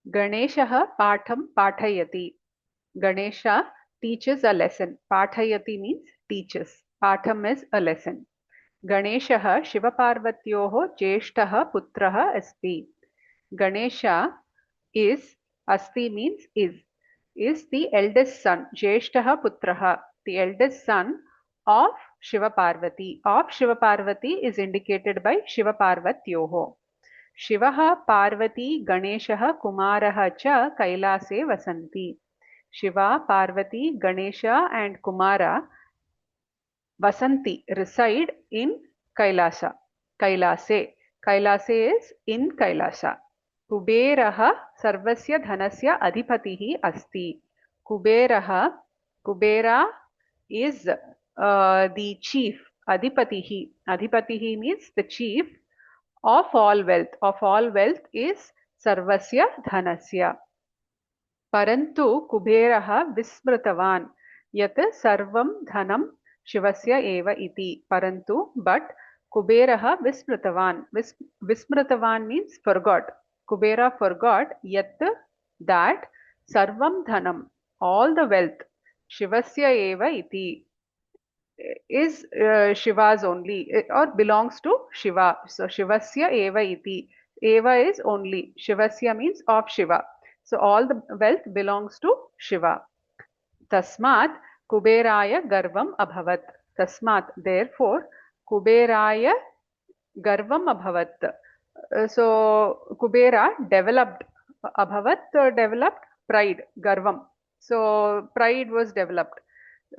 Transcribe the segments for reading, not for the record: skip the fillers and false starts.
Ganeshah patham pathayati. Ganesha teaches a lesson. Pathayati means teaches. Patham is a lesson. Ganeshah Shivaparvatyoho Jeshtah Putrah Asti. Ganesha is, Asti means is the eldest son. Jeshtah Putraha, the eldest son of Shiva Parvati. Of Shiva Parvati is indicated by Shiva Parvatyoho. Shivaha Parvati Ganeshah Kumarah cha Kailase Vasanti. Shiva, Parvati, Ganesha and Kumara Vasanti reside in Kailasa. Kailase. Kailase is in Kailasa. Kuberaha sarvasya dhanasya adhipatihi asti. Kuberaha, Kubera is the chief. Adhipatihi. Adhipatihi means the chief of all wealth. Of all wealth is sarvasya dhanasya. परन्तु कुबेरः विस्मृतवान् यत् सर्वं धनं शिवस्य एव इति. परन्तु बट कुबेरः विस्मृतवान्. विस्मृतवान् means forgot. Kubera forgot yat that sarvam dhanam, all the wealth, shivasya eva iti, is Shiva's only, or belongs to Shiva. So Shivasya eva iti. Eva is only. Shivasya means of Shiva. So all the wealth belongs to Shiva. Tasmat Kuberaya Garvam Abhavat. Tasmat, therefore, Kuberaya Garvam Abhavat. So Kubera developed, Abhavat developed pride, Garvam. So pride was developed.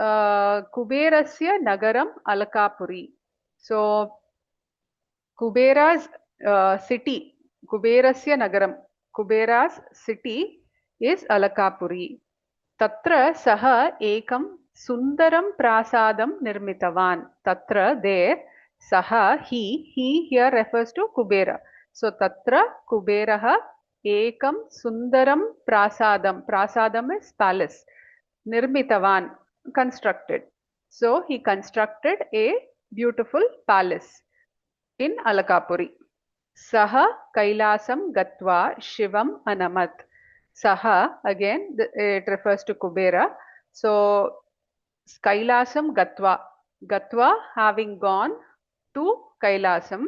Kuberasya Nagaram Alakapuri. So Kubera's city, Kuberasya Nagaram, Kubera's city is Alakapuri. Tatra saha ekam sundaram prasadam nirmitavan. Tatra, there, saha, he here refers to Kubera. So tatra Kuberaha ekam sundaram prasadam. Prasadam is palace. Nirmitavan, constructed. So he constructed a beautiful palace in Alakapuri. Saha Kailasam Gatva Shivam Anamat. Saha, again, it refers to Kubera. So Kailasam Gatva. Gatva, having gone to Kailasam.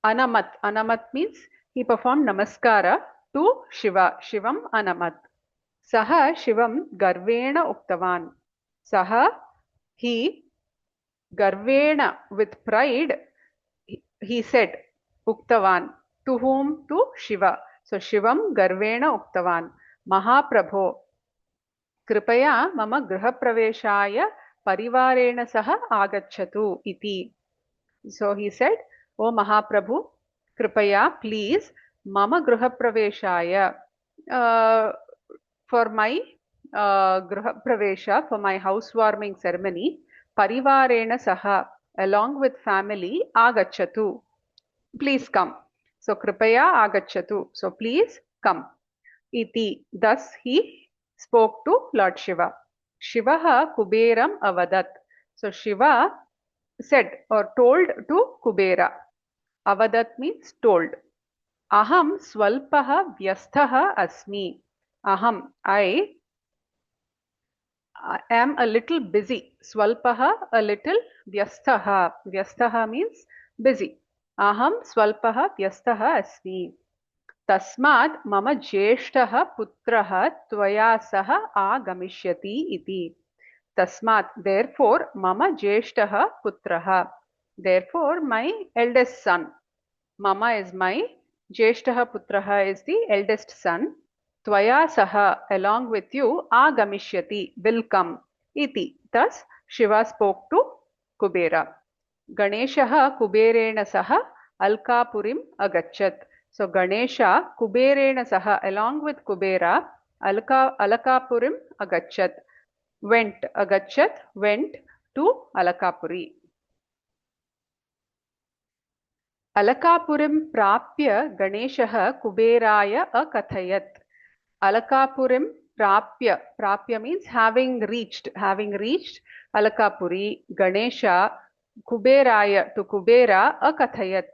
Anamat. Anamat means he performed namaskara to Shiva. Shivam Anamat. Saha Shivam Garvena Uktavan. Saha, he, Garvena, with pride, he said, Uktavan. To whom? To Shiva. So Shivam Garvena Uktavan. Mahaprabho, Kripaya mama grihapraveshaya parivarena saha agachatu iti. So he said, O Mahaprabhu, Kripaya, please, mama grihapraveshaya, for my grihapravesha, for my housewarming ceremony, parivarena saha, along with family, agachatu. Please come. So Kripaya agachatu. So please come. Iti. Thus he spoke to Lord Shiva. Shivaha Kuberam avadat. So Shiva said or told to Kubera. Avadat means told. Aham swalpaha vyasthaha asmi. Aham, I am a little busy. Swalpaha, a little. Vyasthaha. Vyasthaha means busy. Aham swalpaha vyasthaha asmi. तस्मात् मम ज्येष्ठः पुत्रः त्वया सह आगमिष्यति इति. तस्मात्, therefore, मम ज्येष्ठः पुत्रः, therefore my eldest son. Mama is my, ज्येष्ठः पुत्रः is the eldest son. त्वया सह, along with you, आगमिष्यति, will come. इति. Thus Shiva spoke to Kubera. गणेशः कुबेरेण सह अलकापुरीम् अगच्छत्. So Ganesha Kuberena saha, along with Kubera, Alakapurim agachat, went to Alakapuri. Alakapurim prapya Ganeshah Kuberaya akathayat. Alakapurim prapya means having reached Alakapuri, Ganesha Kuberaya, to Kubera akathayat,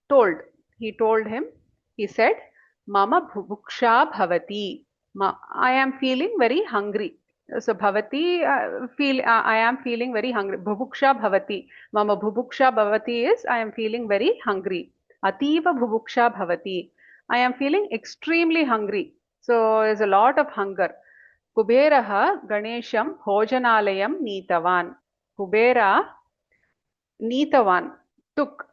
told. He told him, he said, Mama bhubuksha bhavati. I am feeling very hungry. So bhavati, I am feeling very hungry. Bhubuksha bhavati. Mama bhubuksha bhavati is I am feeling very hungry. Ativa bhubuksha bhavati. I am feeling extremely hungry. So there's a lot of hunger. Kuberaha Ganesham Bhojanalayam Neetavan. Kubera Neetavan took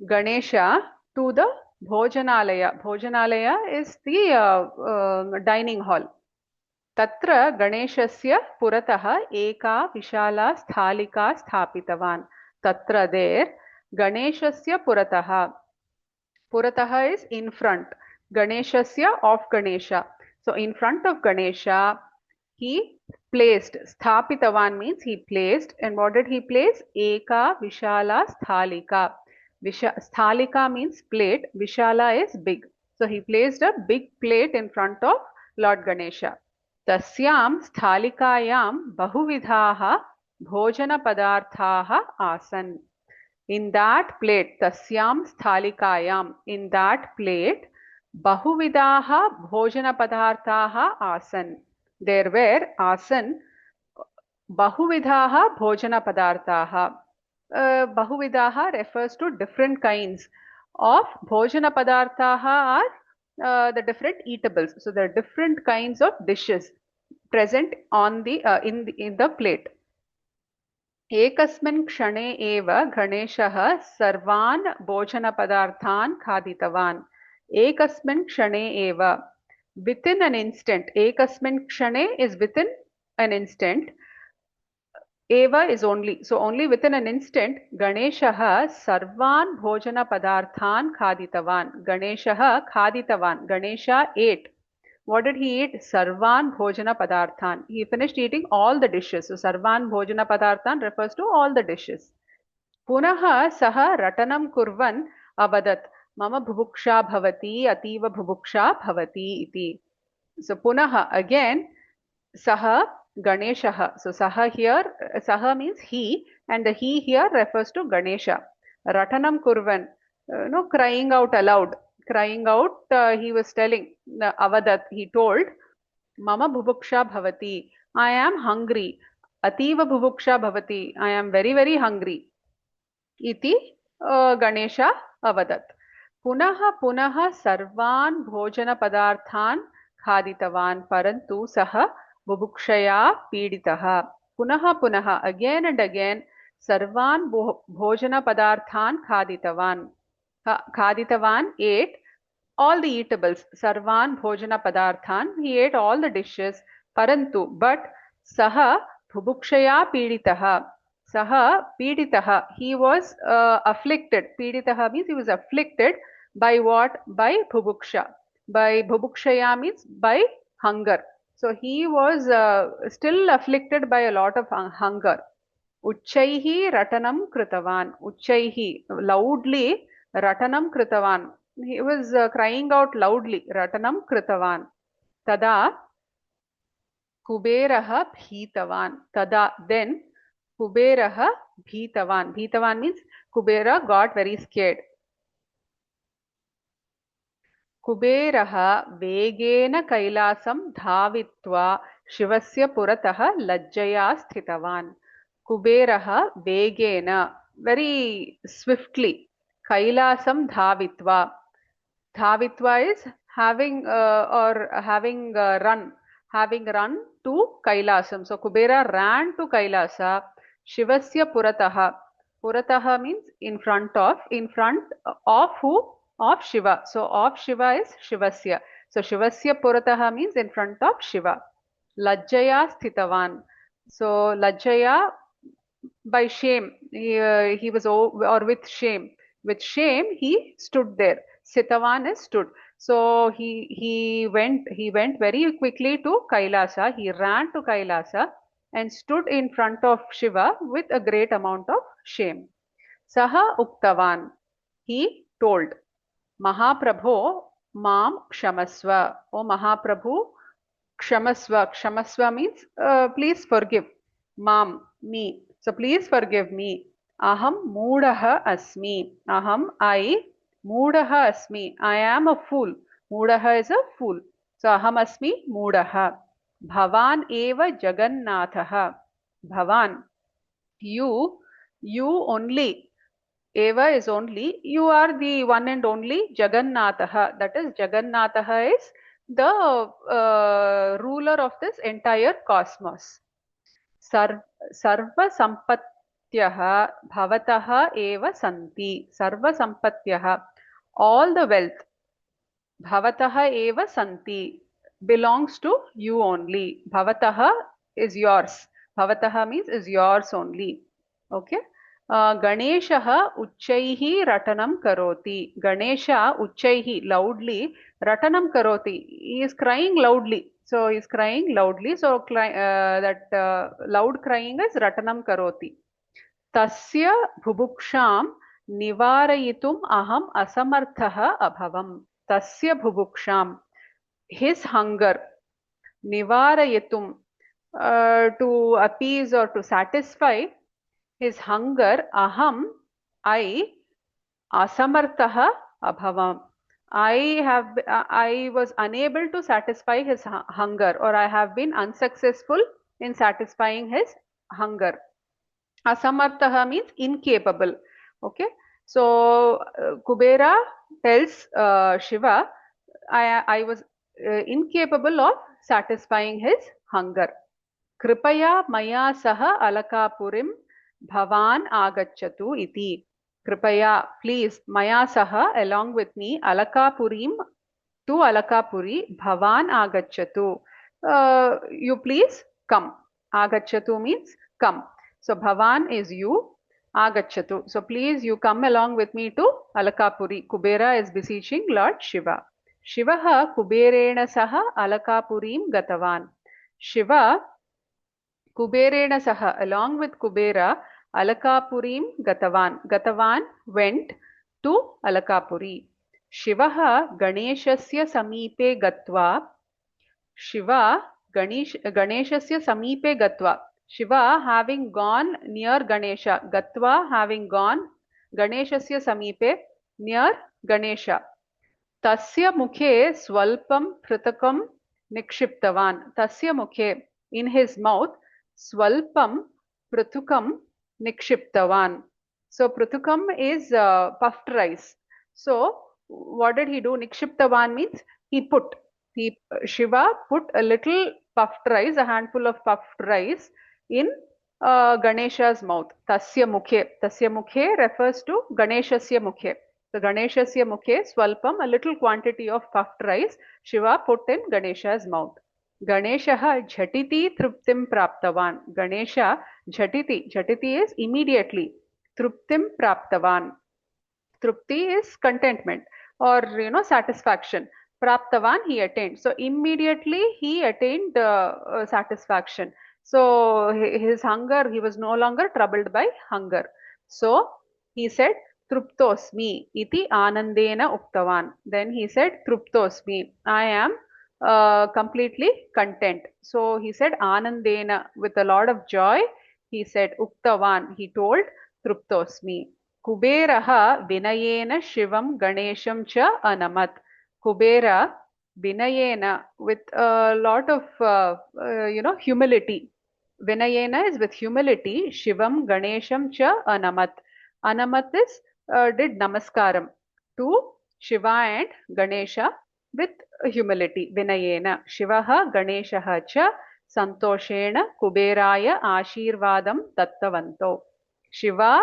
Ganesha to the Bhojanalaya. Bhojanalaya is the dining hall. Tatra Ganeshasya Purataha Eka Vishala Sthalika Sthapitavan. Tatra there Ganeshasya Purataha. Purataha is in front. Ganeshasya of Ganesha. So in front of Ganesha, he placed. Sthapitavan means he placed. And what did he place? Eka Vishala Sthalika. Sthalika means plate. Vishala is big. So he placed a big plate in front of Lord Ganesha. Tasyam sthalikayam bahuvidhaha bhojanapadarthaha asan. In that plate, tasyam sthalikayam, in that plate, bahuvidaha bhojana padarthaha asan. There were asan, bahuvidaha bhojana padarthaha. Bahuvidaha refers to different kinds of bhojana padarthaha are the different eatables. So there are different kinds of dishes present on the in the plate. एकस्मिन् क्षणे एव गणेशः सर्वान् भोजनपदार्थान् खादितवान्. एकस्मिन् क्षणे एव. Within an instant. एकस्मिन् क्षणे is within an instant. Eva is only. So only within an instant, Ganeshah sarvan bhojana padarthan khaditavan. Ganeshah khaditavan. Ganesha ate. What did he eat? Sarvan bhojana padarthan. He finished eating all the dishes. So sarvan bhojana padarthan refers to all the dishes. Punaha saha ratanam kurvan avadat. Mama bhubuksha bhavati ativa bhubuksha bhavati iti. So punaha again saha Ganesha. So saha here, saha means he, and the he here refers to Ganesha. Ratanam kurvan, crying out aloud. Crying out, he was telling, avadat, he told, Mama bhubuksha bhavati, I am hungry. Ativa bhubuksha bhavati, I am very, very hungry. Iti Ganesha avadat. Punaha punaha sarvan bhojana padarthan khaditavan parantu saha bubukshaya piditaha. Punaha punaha again and again sarvan bhojana padarthan khaditavan. Khaditavan ate all the eatables. Sarvan bhojana padarthan. He ate all the dishes. Parantu but saha bubukshaya piditaha. Saha piditaha. He was afflicted. Piditaha means he was afflicted by what? By bhubuksha. By bhubukshaya means by hunger. So he was still afflicted by a lot of hunger. Uchchaihi ratanam kritavan. Uchchaihi, loudly, ratanam kritavan. He was crying out loudly, ratanam kritavan. Tada Kuberaha bhitavan. Tada, then Kuberaha bhitavan. Bhitavan means Kubera got very scared. Kuberaha vegena kailasam dhavitva shivasya purataha lajjaya sthitavan. Kuberaha vegena, very swiftly. Kailasam dhavitva. Dhavitva is having having run to Kailasam. So Kubera ran to Kailasa. Shivasya Purataha. Purataha means in front of who? Of Shiva. So of Shiva is Shivasya. So Shivasya Purataha means in front of Shiva. Lajjaya Sthitavan. So Lajjaya by shame. He was or with shame. With shame he stood there. Sitavan is stood. So he went very quickly to Kailasa. He ran to Kailasa and stood in front of Shiva with a great amount of shame. Saha Uktavan. He told, Mahaprabho Mam Kshamasva. O Mahaprabhu, Kshamasva. Kshamasva means please forgive. Mam, me. So please forgive me. Aham Moodaha Asmi. Aham, I. Moodaha Asmi. I am a fool. Moodaha is a fool. So aham asmi moodaha. Bhavan eva jagannathaha. Bhavan, you only. Eva is only. You are the one and only Jagannathaha. That is, Jagannathaha is the ruler of this entire cosmos. Sarva sampatyah bhavatah eva santi. Sarva sampatyah. All the wealth bhavatah eva santi belongs to you only. Bhavatah is yours. Bhavatah means is yours only. Okay. Ganeshah uchchaihi ratanam karoti. Ganesha uchchaihi loudly ratanam karoti. He is crying loudly. So he is crying loudly. So that loud crying is ratanam karoti. Tasya bhubuksham nivarayitum aham asamarthah abhavam. Tasya bhubuksham, his hunger, nivarayitum, to appease or to satisfy his hunger, aham, I, asamarthah abhavam. I was unable to satisfy his hunger, or I have been unsuccessful in satisfying his hunger. Asamarthaha means incapable. Okay. So Kubera tells Shiva, I was incapable of satisfying his hunger. Kripaya maya saha alakapurim bhavan agachatu iti. Kripaya, please, maya saha, along with me, alakapurim, to Alakapuri, bhavan agachatu. You please come. Agachatu means come. So bhavan is you. Agachatu. So please you come along with me to Alakapuri. Kubera is beseeching Lord Shiva. Shivaha kuberena saha Alakapurim gatavan. Shiva kuberena saha, along with Kubera, Alakapurim gatavan. Gatavan went to Alakapuri. Shivaha Ganeshasya Samipe Gatva. Shiva Ganeshasya Samipe Gatva. Shiva having gone near Ganesha. Gatva having gone Ganeshasya Samipe, near Ganesha. Tasya Mukhe Swalpam Pritakam Nikshiptavan. Tasya Mukhe, in his mouth, Swalpam Pritukam Nikshiptavan. So Pritukam is puffed rice. So what did he do? Nikshiptavan means Shiva put a little puffed rice, a handful of puffed rice in Ganesha's mouth. Tasya mukhe. Tasya mukhe refers to Ganeshasya mukhe. So Ganeshasya mukhe swalpam, a little quantity of puffed rice, Shiva put in Ganesha's mouth. Ganeshaha jhatiti truptim praptavan. Ganesha jhatiti. Jhatiti is immediately. Truptim praptavan. Trupti is contentment or satisfaction. Praptavan, he attained. So immediately he attained satisfaction. So his hunger, he was no longer troubled by hunger. So he said, Truptosmi iti anandena uktavan. Then he said, Truptosmi, I am completely content. So he said, Anandena, with a lot of joy. He said, Uktavan, he told, Truptosmi. Kuberaha vinayena shivam ganesham cha anamat. Kubera vinayena, with a lot of humility. Vinayena is with humility. Shivam ganesham cha anamat. Anamat is did namaskaram to Shiva and Ganesha with humility. Vinayena. Shivaha Ganeshaha cha santoshena kuberaya ashirvadam dattavanto. Shiva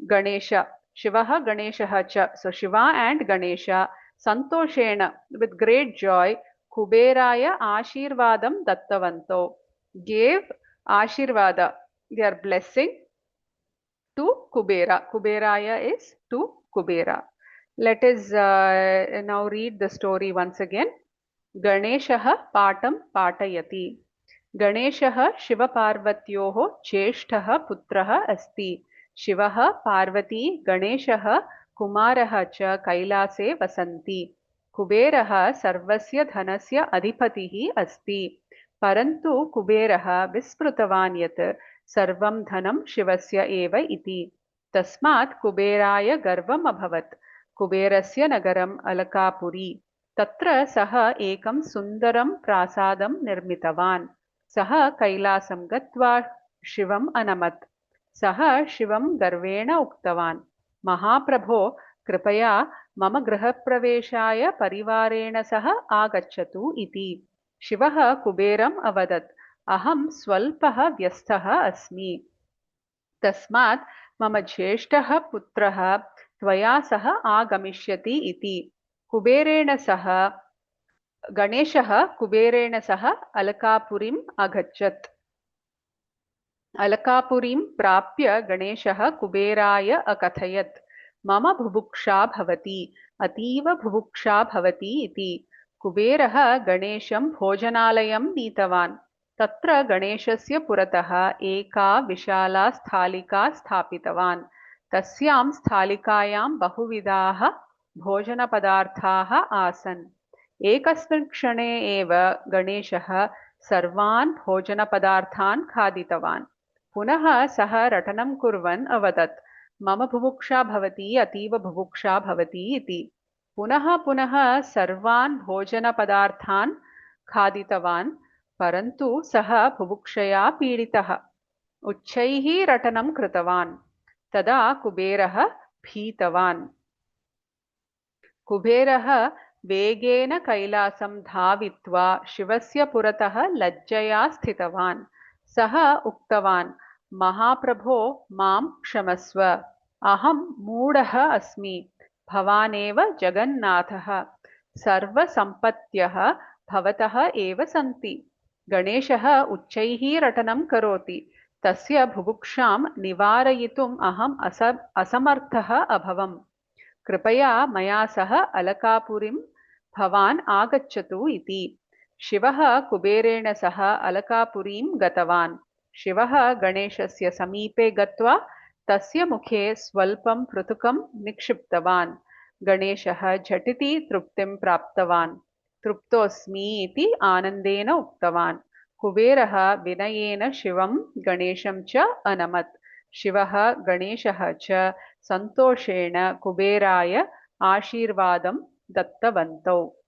Ganesha. Shivaha Ganeshaha cha. So Shiva and Ganesha santoshena, with great joy, Kuberaya ashirvadam dattavanto, gave ashirvada, their blessing, to Kubera. Kuberaya is to Kubera. Let us now read the story once again. Ganeshaha patam patayati. Ganeshaha Shivaparvatyoho cheshtaha putraha asti. Shivaha Parvati Ganeshah Kumarah cha Kailase vasanti. Kuberah sarvasya dhanasya adhipatihi asti. Parantu Kuberah visprutavan yat sarvam dhanam Shivasya eva iti. Tasmat Kuberaya garvam abhavat. Kuberasya nagaram Alakapuri. तत्र सः एकं सुन्दरं प्रासादं निर्मितवान्। सः कैलासं गत्वा शिवम् अनमत्। सः शिवं गर्वेण उक्तवान्, महाप्रभो, कृपया मम गृहप्रवेशाय परिवारेण सह आगच्छतु इति। शिवः कुबेरम् अवदत्, अहं स्वल्पः व्यस्तः अस्मि, तस्मात् मम ज्येष्ठः पुत्रः त्वया सह आगमिष्यति इति। कुबेरेण सह गणेशः कुबेरेण सह अलकापुरीम् अगच्छत्। अलकापुरीं प्राप्य गणेशः कुबेराय अकथयत्, मम बुभुक्षा भवति, अतीव बुभुक्षा भवति इति। कुबेरः गणेशं भोजनालयं नीतवान्। तत्र गणेशस्य पुरतः एका विशाला स्थालिका स्थापितवान्। तस्यां स्थालिकायां बहुविधाः भोजनपदार्थाः आसन्। एकस्मिन् क्षणे एव गणेशः सर्वान् भोजनपदार्थान् खादितवान्। पुनः सः रटनं कुर्वन् अवदत्, मम बुभुक्षा भवति, अतीव बुभुक्षा भवति इति। पुनः पुनः सर्वान् भोजनपदार्थान् खादितवान्, परन्तु सः बुभुक्षया पीडितः। उच्चैः रटनं कृतवान्। तदा कुबेरः भीतवान्। कुबेरः वेगेन कैलासं धावित्वा शिवस्य पुरतः लज्जया स्थितवान्। सः उक्तवान्, महाप्रभो, मां क्षमस्व, अहं मूढः अस्मि, भवानेव जगन्नाथः, सर्वसम्पत्त्यः भवतः एव सन्ति। गणेशः उच्चैः रटनं करोति। तस्य बुभुक्षां निवारयितुम् अहम् असमर्थः अभवम्। कृपया मया सह अलकापुरीं भवान् आगच्छतु इति। शिवः कुबेरेण सह अलकापुरीं गतवान्। शिवः गणेशस्य समीपे गत्वा तस्य मुखे स्वल्पं पृथुकं निक्षिप्तवान्। गणेशः झटिति तृप्तिं प्राप्तवान्। तृप्तोऽस्मि इति आनन्देन उक्तवान्। कुबेरः विनयेन शिवं गणेशं च अनमत्। शिवः गणेशः च सन्तोषेण कुबेराय आशीर्वादं दत्तवन्तौ।